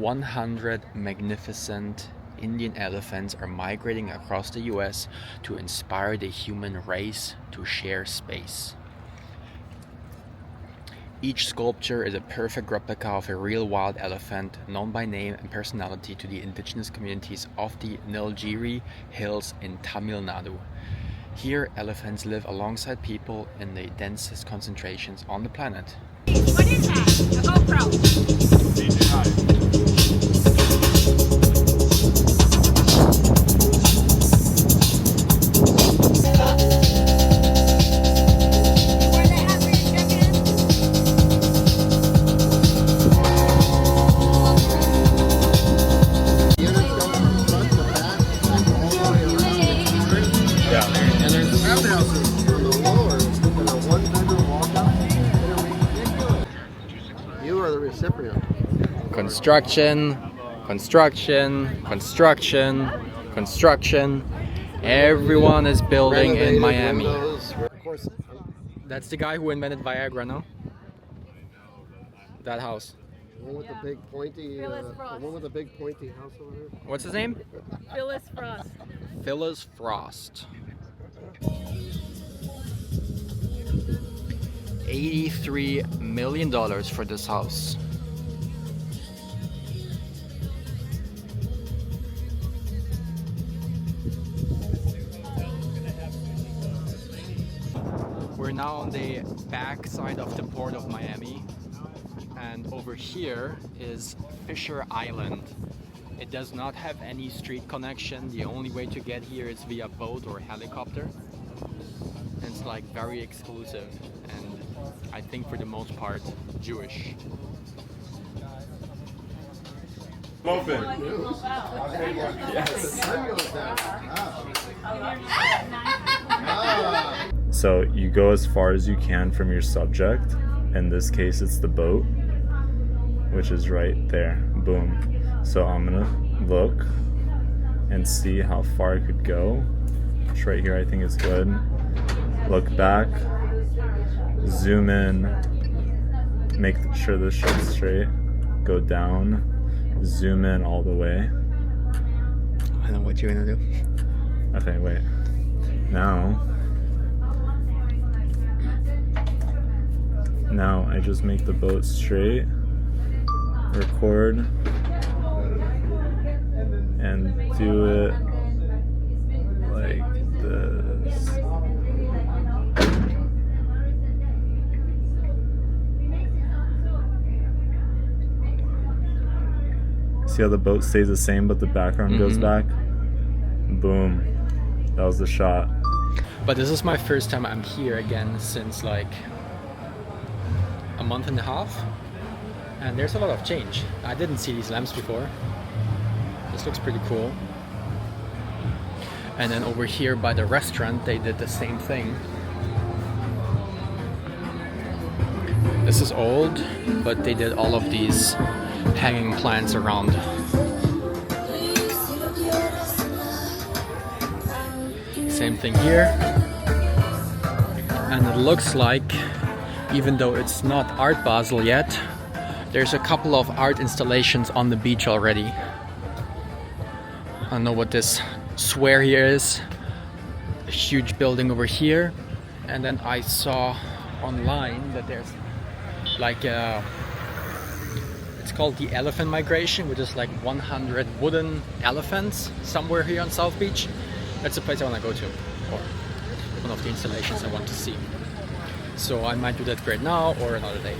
100 magnificent Indian elephants are migrating across the US to inspire the human race to share space. Each sculpture is a perfect replica of a real wild elephant, known by name and personality to the indigenous communities of the Nilgiri hills in Tamil Nadu. Here, elephants live alongside people in the densest concentrations on the planet. What is that? A GoPro. You are the recipient. Construction, construction, construction, construction. Everyone is building in Miami. Windows. Of course, That's the guy who invented Viagra, no? That house. the one with the big pointy, Phyllis Frost. the one with the big pointy house over there. What's his name? Phyllis Frost. Phyllis Frost. $83 million for this house. We're now on the back side of the port of Miami, and over here is Fisher Island. It does not have any street connection. The only way to get here is via boat or helicopter. And it's like very exclusive, and I think for the most part Jewish. Open. So you go as far as you can from your subject. In this case, it's the boat, which is right there. Boom. So I'm gonna look and see how far I could go. Which right here I think is good. Look back. Zoom in. Make sure this shot's straight. Go down. Zoom in all the way. I know what you're gonna do. Okay, wait. Now I just make the boat straight, record, and do it like this. See how the boat stays the same but the background goes back? Boom. That was the shot. But this is my first time I'm here again since like a month and a half, and there's a lot of change. I didn't see these lamps before. This looks pretty cool. And then over here by the restaurant they did the same thing. This is old, but they did all of these hanging plants around. Same thing here. And it looks like, even though it's not Art Basel yet, there's a couple of art installations on the beach already. I don't know what this square here is. A huge building over here. And then I saw online that there's like a, it's called the elephant migration, which is like 100 wooden elephants somewhere here on South Beach. That's the place I want to go to, or one of the installations I want to see. So I might do that right now or another day.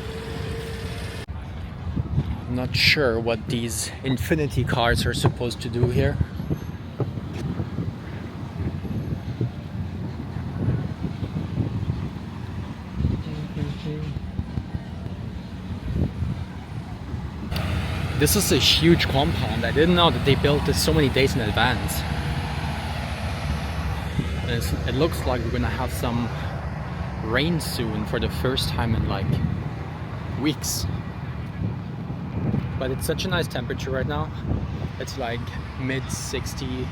I'm not sure what these infinity cars are supposed to do here. This is a huge compound. I didn't know that they built this so many days in advance. It looks like we're gonna have some rain soon for the first time in like weeks. But it's such a nice temperature right now. It's like mid 60,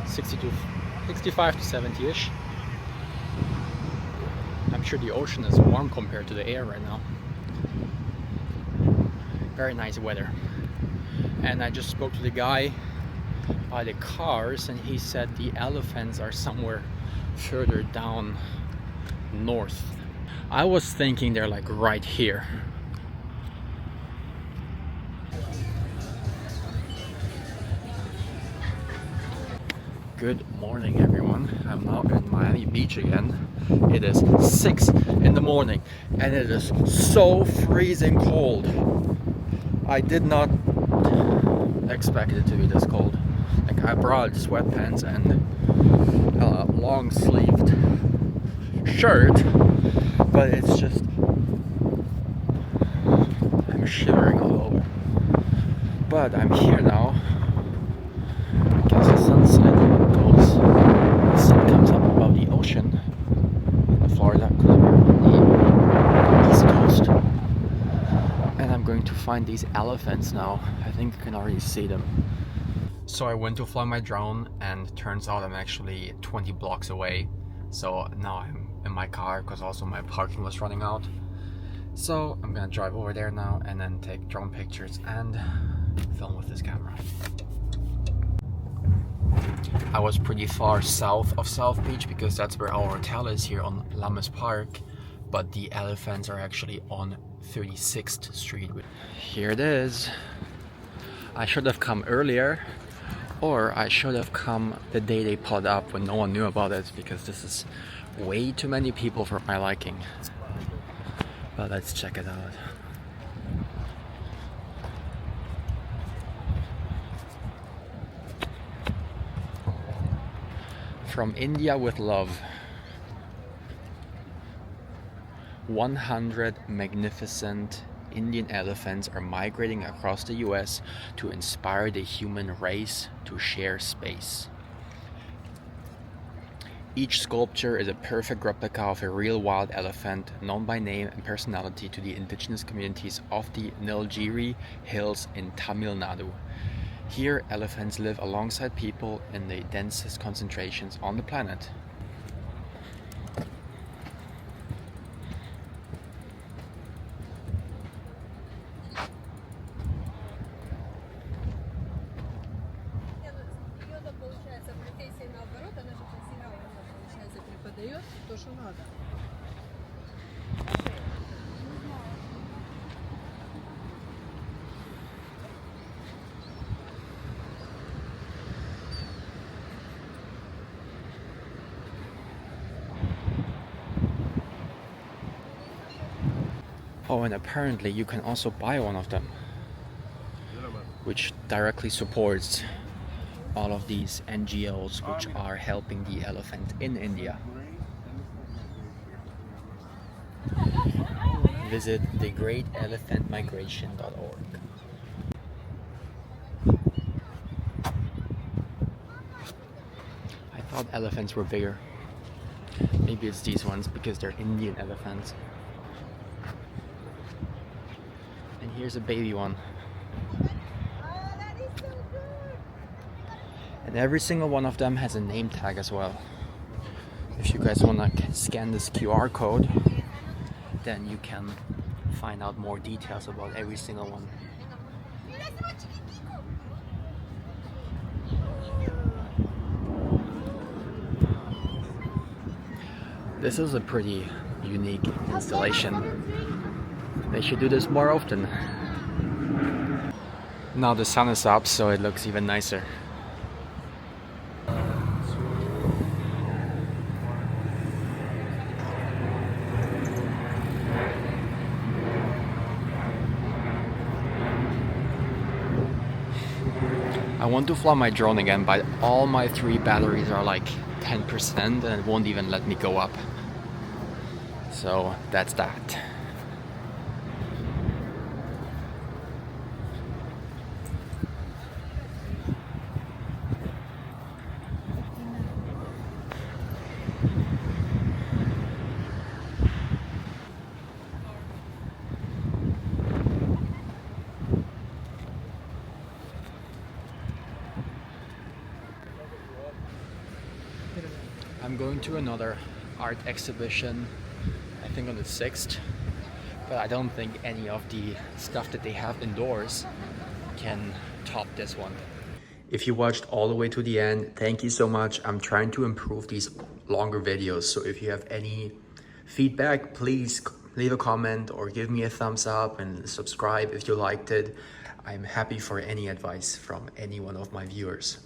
65 to 70-ish. I'm sure the ocean is warm compared to the air right now. Very nice weather. And I just spoke to the guy by the cars, and he said the elephants are somewhere further down north. I was thinking they're like right here. Good morning, everyone. I'm now in Miami Beach again. It is 6 in the morning and it is so freezing cold. I did not expect it to be this cold. Like, I brought sweatpants and a long sleeved shirt, but it's just, I'm shivering all over. But I'm here now because the sunset goes, the sun comes up above the ocean in the Florida East Coast. And I'm going to find these elephants now. I think you can already see them. So I went to fly my drone and turns out I'm actually 20 blocks away. So now I'm in my car because also my parking was running out. So I'm gonna drive over there now and then take drone pictures and film with this camera. I was pretty far south of South Beach because that's where our hotel is here on Lummus Park, but the elephants are actually on 36th Street. Here it is. I should have come earlier, or I should have come the day they put up when no one knew about it, because this is way too many people for my liking. But let's check it out. From India with love. 100 magnificent Indian elephants are migrating across the US to inspire the human race to share space. Each sculpture is a perfect replica of a real wild elephant, known by name and personality to the indigenous communities of the Nilgiri hills in Tamil Nadu. Here, elephants live alongside people in the densest concentrations on the planet. Oh, and apparently you can also buy one of them, which directly supports all of these NGOs which are helping the elephant in India. Visit thegreatelephantmigration.org. I thought elephants were bigger. Maybe it's these ones because they're Indian elephants. And here's a baby one. And every single one of them has a name tag as well. If you guys want to scan this QR code, then you can find out more details about every single one. This is a pretty unique installation. They should do this more often. Now the sun is up, so it looks even nicer. I want to fly my drone again, but all my 3 batteries are like 10% and it won't even let me go up. So that's that. I'm going to another art exhibition, I think on the 6th, but I don't think any of the stuff that they have indoors can top this one. If you watched all the way to the end, thank you so much. I'm trying to improve these longer videos, so if you have any feedback, please leave a comment or give me a thumbs up and subscribe if you liked it. I'm happy for any advice from any one of my viewers.